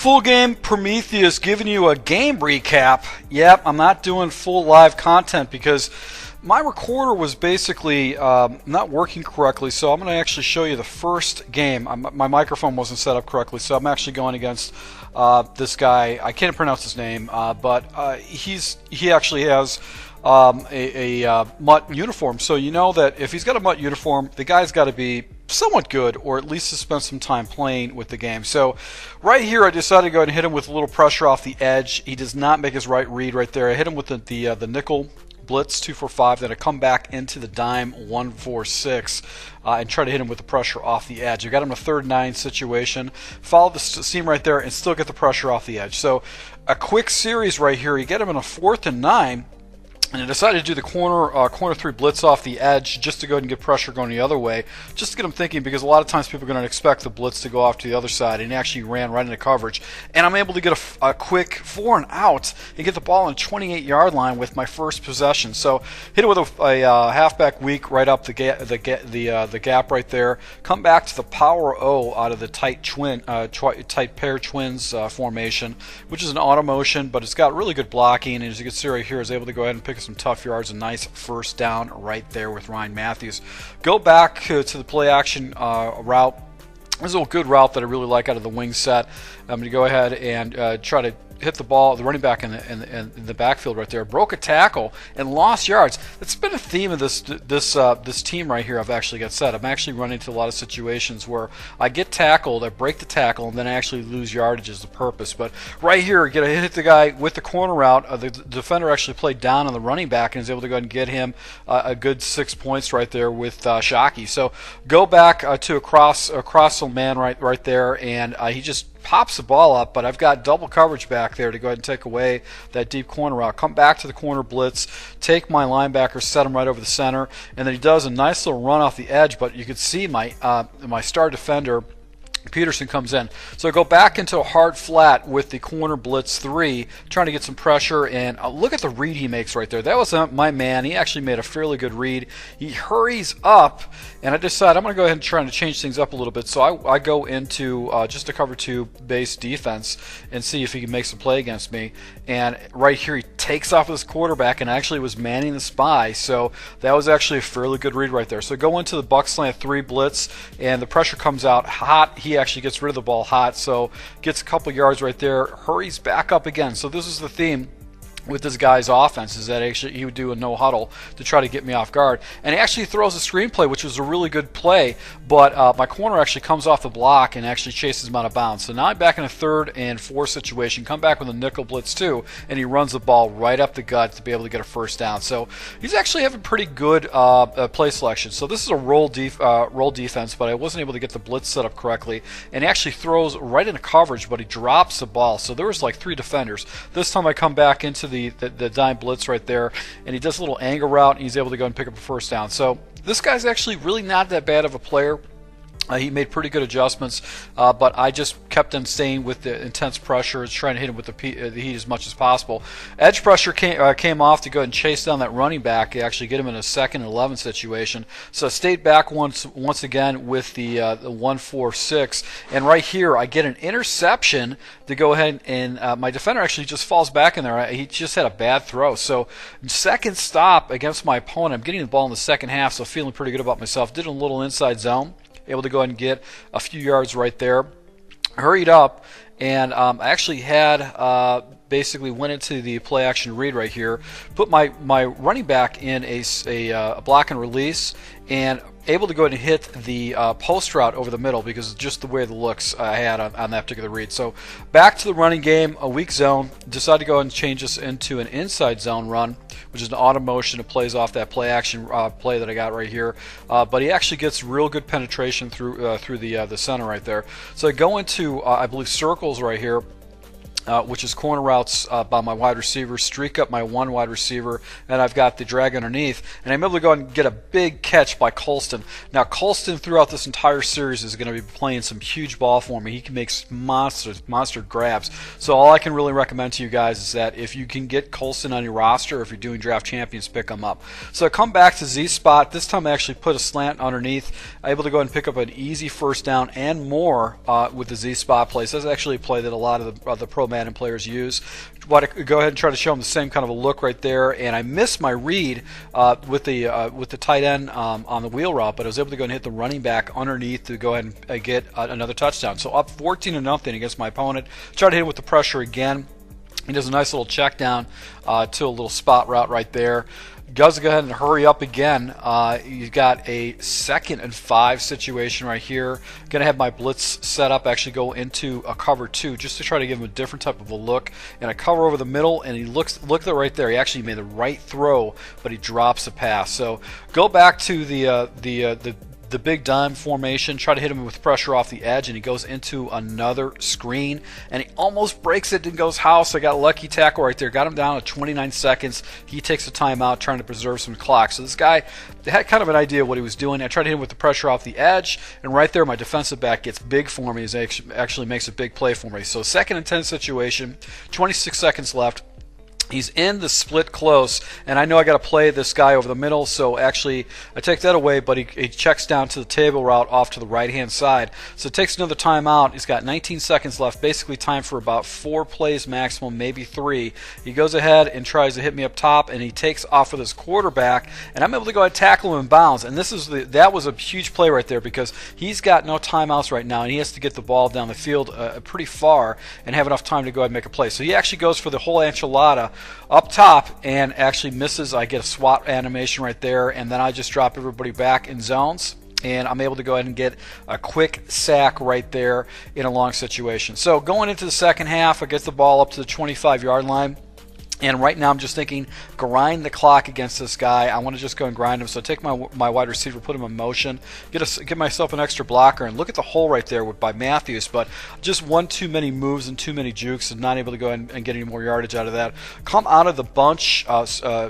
Full Game Prometheus giving you a game recap. Yep, I'm not doing full live content because my recorder was basically not working correctly, so I'm going to actually show you the first game. My microphone wasn't set up correctly, so I'm actually going against this guy. I can't pronounce his name, but he actually has a mutt uniform. So you know that if he's got a mutt uniform, the guy's got to be somewhat good, or at least to spend some time playing with the game. So right here I decided to go ahead and hit him with a little pressure off the edge. He does not make his right read right there. I hit him with the nickel blitz 2-4-5, then I come back into the dime 1-4-6 and try to hit him with the pressure off the edge. I got him a 3rd and 9 situation, follow the seam right there and still get the pressure off the edge. So a quick series right here, you get him in a 4th and 9, and I decided to do the corner 3 blitz off the edge just to go ahead and get pressure going the other way, just to get him thinking, because a lot of times people are going to expect the blitz to go off to the other side, and he actually ran right into coverage. And I'm able to get a quick 4 and out and get the ball on the 28-yard line with my first possession. So hit it with a halfback weak right up the gap right there. Come back to the power O out of the tight pair twins formation, which is an auto motion, but it's got really good blocking. And as you can see right here, I was able to go ahead and pick some tough yards, a nice first down right there with Ryan Matthews. Go back to the play action route. This is a good route that I really like out of the wing set. I'm going to go ahead and try to hit the ball, the running back in the backfield right there. Broke a tackle and lost yards. That's been a theme of this team right here. I've actually got set. I'm actually running into a lot of situations where I get tackled, I break the tackle, and then I actually lose yardage as the purpose. But right here, I hit the guy with the corner route. The defender actually played down on the running back and is able to go ahead and get him a good 6 points right there with Shockey. So go back to a cross man right there, and he just pops the ball up, but I've got double coverage back there to go ahead and take away that deep corner route. Come back to the corner blitz, take my linebacker, set him right over the center, and then he does a nice little run off the edge, but you could see my star defender Peterson comes in. So I go back into a hard flat with the corner blitz 3, trying to get some pressure, and look at the read he makes right there. That was my man. He actually made a fairly good read. He hurries up, and I decide I'm going to go ahead and try to change things up a little bit. So I go into just a cover 2 base defense and see if he can make some play against me. And right here he takes off with his quarterback and actually was manning the spy. So that was actually a fairly good read right there. So go into the buck slant 3 blitz, and the pressure comes out hot. He actually gets rid of the ball hot, so gets a couple yards right there, hurries back up again. So this is the theme with this guy's offense, is that actually he would do a no huddle to try to get me off guard, and he actually throws a screenplay, which was a really good play, but my corner actually comes off the block and actually chases him out of bounds. So now I'm back in a 3rd and 4 situation, come back with a nickel blitz 2, and he runs the ball right up the gut to be able to get a first down. So he's actually having pretty good play selection. So this is a roll defense, but I wasn't able to get the blitz set up correctly, and he actually throws right into coverage, but he drops the ball. So there was like 3 defenders. This time I come back into the dime blitz right there, and he does a little angle route, and he's able to go and pick up a first down. So this guy's actually really not that bad of a player. He made pretty good adjustments, but I just kept on staying with the intense pressure, trying to hit him with the heat as much as possible. Edge pressure came off to go ahead and chase down that running back, actually get him in a 2nd and 11 situation. So I stayed back once again with the 1-4-6, and right here I get an interception to go ahead, and my defender actually just falls back in there. He just had a bad throw. So 2nd stop against my opponent. I'm getting the ball in the 2nd half, so feeling pretty good about myself. Did a little inside zone. Able to go ahead and get a few yards right there. Hurried up, and I actually had basically went into the play action read right here, put my running back in a block and release, and able to go ahead and hit the post route over the middle because just the way the looks I had on that particular read. So back to the running game, a weak zone. Decided to go ahead and change this into an inside zone run, which is an auto motion. It plays off that play action play that I got right here. But he actually gets real good penetration through the center right there. So I go into I believe circles right here, which is corner routes by my wide receiver, streak up my one wide receiver, and I've got the drag underneath, and I'm able to go and get a big catch by Colston. Now, Colston throughout this entire series is going to be playing some huge ball for me. He can make monster grabs. So all I can really recommend to you guys is that if you can get Colston on your roster, or if you're doing draft champions, pick him up. So I come back to Z spot. This time I actually put a slant underneath. I'm able to go ahead and pick up an easy first down and more with the Z spot plays. That's actually a play that a lot of the pro Madden players use. Want to go ahead and try to show them the same kind of a look right there, and I missed my read with the tight end on the wheel route, but I was able to go and hit the running back underneath to go ahead and get another touchdown. So up 14-0 against my opponent. Try to hit him with the pressure again. He does a nice little check down to a little spot route right there. Does go ahead and hurry up again. You've got a 2nd and 5 situation right here. Going to have my blitz set up, actually go into a cover 2 just to try to give him a different type of a look. And I cover over the middle, and he look at it right there. He actually made the right throw, but he drops the pass. So go back to the big dime formation, try to hit him with pressure off the edge, and he goes into another screen, and he almost breaks it and goes house. I got a lucky tackle right there, got him down to 29 seconds. He takes a timeout trying to preserve some clock. So this guy had kind of an idea of what he was doing. I tried to hit him with the pressure off the edge, and right there my defensive back gets big for me. He actually makes a big play for me. So 2nd and 10 situation, 26 seconds left. He's in the split close, and I know I got to play this guy over the middle, so actually I take that away, but he checks down to the table route off to the right-hand side. So it takes another timeout. He's got 19 seconds left, basically time for about 4 plays maximum, maybe 3. He goes ahead and tries to hit me up top, and he takes off with his quarterback, and I'm able to go ahead and tackle him in bounds. And that was a huge play right there because he's got no timeouts right now, and he has to get the ball down the field pretty far and have enough time to go ahead and make a play. So he actually goes for the whole enchilada up top and actually misses. I get a SWAT animation right there, and then I just drop everybody back in zones, and I'm able to go ahead and get a quick sack right there in a long situation. So going into the second half, I get the ball up to the 25-yard line. And right now I'm just thinking, grind the clock against this guy. I want to just go and grind him. So I take my wide receiver, put him in motion, get myself an extra blocker, and look at the hole right there by Matthews. But just one too many moves and too many jukes, and not able to go and get any more yardage out of that. Come out of the bunch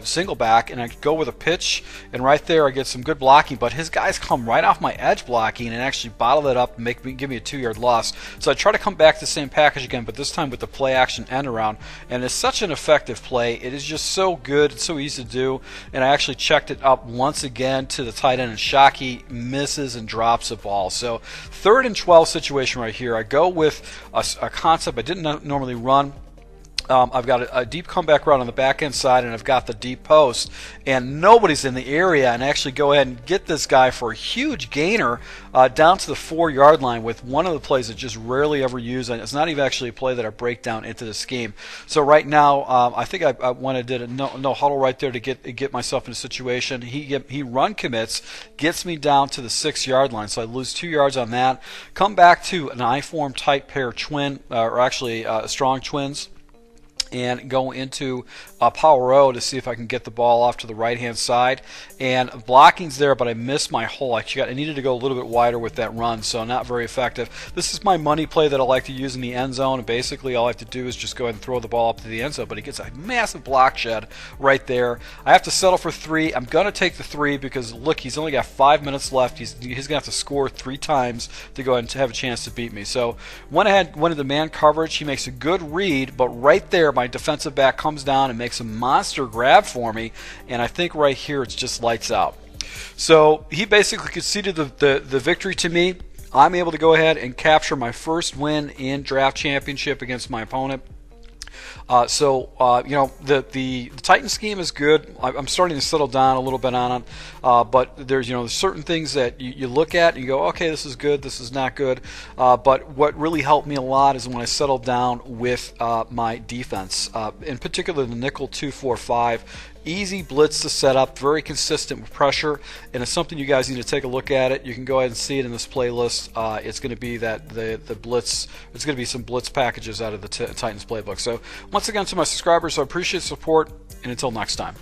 single back, and I go with a pitch, and right there I get some good blocking. But his guys come right off my edge blocking and actually bottle it up and give me a 2-yard loss. So I try to come back to the same package again, but this time with the play action end around, and it's such an effective play. It is just so good. It's so easy to do. And I actually checked it up once again to the tight end, and Shockey misses and drops the ball. So 3rd and 12 situation right here. I go with a concept I didn't normally run. I've got a deep comeback route on the back end side, and I've got the deep post, and nobody's in the area, and actually go ahead and get this guy for a huge gainer down to the 4-yard line with one of the plays that just rarely ever use, and it's not even actually a play that I break down into the scheme. So right now, I think I went and did a no huddle right there to get myself in a situation. He run commits, gets me down to the 6-yard line, so I lose 2 yards on that. Come back to an I-form type pair twin, or actually strong twins, and go into power O to see if I can get the ball off to the right-hand side. And blocking's there, but I missed my hole. I needed to go a little bit wider with that run, so not very effective. This is my money play that I like to use in the end zone, and basically all I have to do is just go ahead and throw the ball up to the end zone, but he gets a massive block shed right there. I have to settle for 3. I'm going to take the 3 because, look, he's only got 5 minutes left. He's going to have to score 3 times to go ahead and have a chance to beat me. So went into man coverage. He makes a good read, but right there, my defensive back comes down and makes a monster grab for me, and I think right here it's just lights out. So he basically conceded the victory to me. I'm able to go ahead and capture my first win in draft championship against my opponent. The Titan scheme is good. I'm starting to settle down a little bit on it, but there's certain things that you look at and you go, okay, this is good, this is not good. But what really helped me a lot is when I settled down with my defense, in particular the nickel 2-4-5. Easy blitz to set up, very consistent with pressure, and it's something you guys need to take a look at it. You can go ahead and see it in this playlist. It's going to be that the blitz. It's going to be some blitz packages out of the Titans playbook. So once again, to my subscribers, I appreciate the support, and until next time.